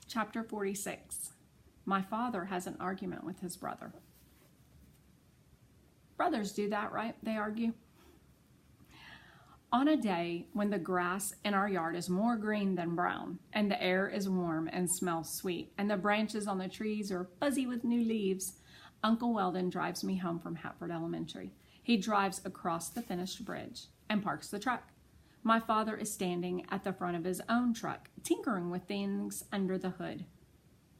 Chapter 46. My father has an argument with his brother. Brothers do that, right? They argue. On a day when the grass in our yard is more green than brown, and the air is warm and smells sweet, and the branches on the trees are fuzzy with new leaves, Uncle Weldon drives me home from Hatford Elementary. He drives across the finished bridge and parks the truck. My father is standing at the front of his own truck, tinkering with things under the hood.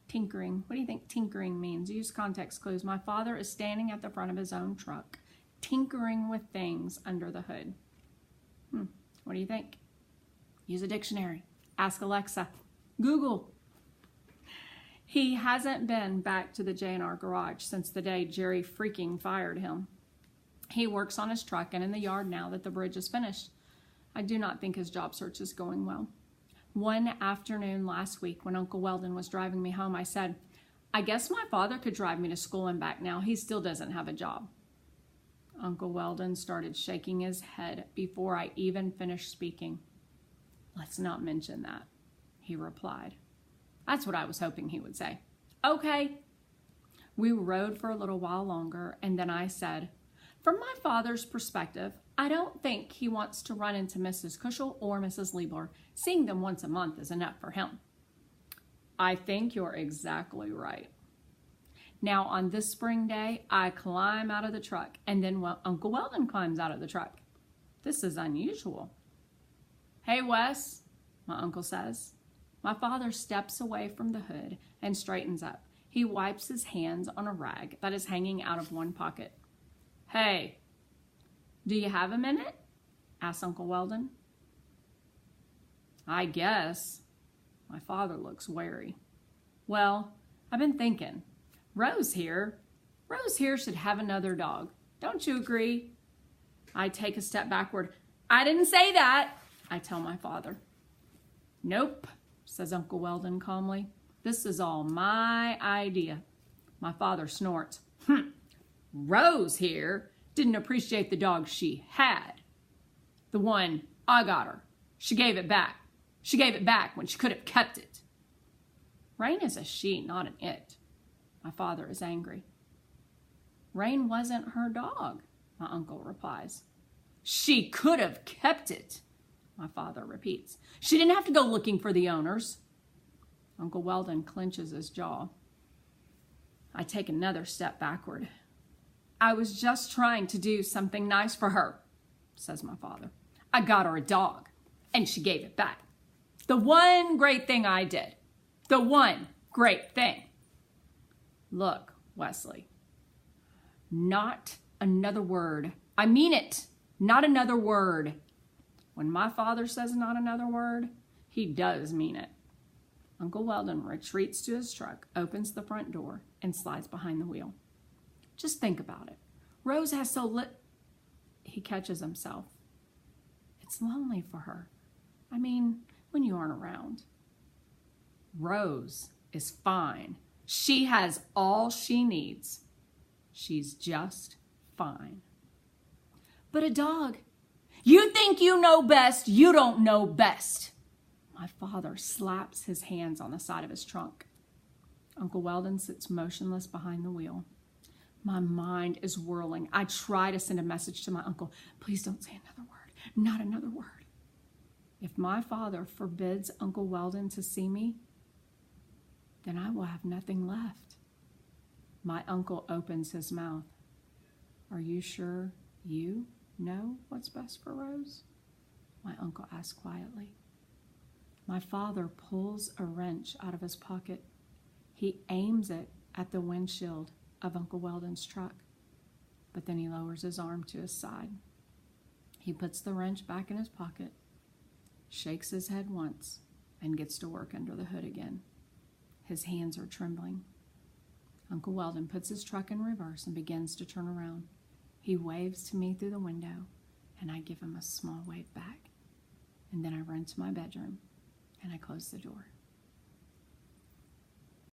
Tinkering. What do you think tinkering means? Use context clues. My father is standing at the front of his own truck, tinkering with things under the hood. What do you think? Use a dictionary. Ask Alexa. Google. He hasn't been back to the J&R garage since the day Jerry freaking fired him. He works on his truck and in the yard now that the bridge is finished. I do not think his job search is going well. One afternoon last week when Uncle Weldon was driving me home, I said, I guess my father could drive me to school and back now. He still doesn't have a job. Uncle Weldon started shaking his head before I even finished speaking. Let's not mention that, he replied. That's what I was hoping he would say. Okay. We rode for a little while longer, and then I said, from my father's perspective, I don't think he wants to run into Mrs. Cushel or Mrs. Liebler. Seeing them once a month is enough for him. I think you're exactly right. Now, on this spring day, I climb out of the truck, and then Uncle Weldon climbs out of the truck. This is unusual. Hey, Wes, my uncle says. My father steps away from the hood and straightens up. He wipes his hands on a rag that is hanging out of one pocket. Hey, do you have a minute? Asks Uncle Weldon. I guess. My father looks wary. Well, I've been thinking. Rose here should have another dog. Don't you agree? I take a step backward. I didn't say that, I tell my father. Nope, says Uncle Weldon calmly. This is all my idea. My father snorts. Rose here didn't appreciate the dog she had. The one I got her. She gave it back. She gave it back when she could have kept it. Rain is a she, not an it. My father is angry. Rain wasn't her dog, my uncle replies. She could have kept it, my father repeats. She didn't have to go looking for the owners. Uncle Weldon clenches his jaw. I take another step backward. I was just trying to do something nice for her, says my father. I got her a dog, and she gave it back. The one great thing I did. The one great thing. Look, Wesley, not another word. I mean it, not another word. When my father says not another word, he does mean it. Uncle Weldon retreats to his truck, opens the front door, and slides behind the wheel. Just think about it. Rose has He catches himself. It's lonely for her. I mean, when you aren't around. Rose is fine. She has all she needs. She's just fine. But a dog. You think you know best. You don't know best. My father slaps his hands on the side of his trunk. Uncle Weldon sits motionless behind the wheel. My mind is whirling. I try to send a message to my uncle. Please don't say another word. Not another word. If my father forbids Uncle Weldon to see me, then I will have nothing left. My uncle opens his mouth. Are you sure you know what's best for Rose? My uncle asks quietly. My father pulls a wrench out of his pocket. He aims it at the windshield of Uncle Weldon's truck, but then he lowers his arm to his side. He puts the wrench back in his pocket, shakes his head once, and gets to work under the hood again. His hands are trembling. Uncle Weldon puts his truck in reverse and begins to turn around. He waves to me through the window, and I give him a small wave back. And then I run to my bedroom, and I close the door.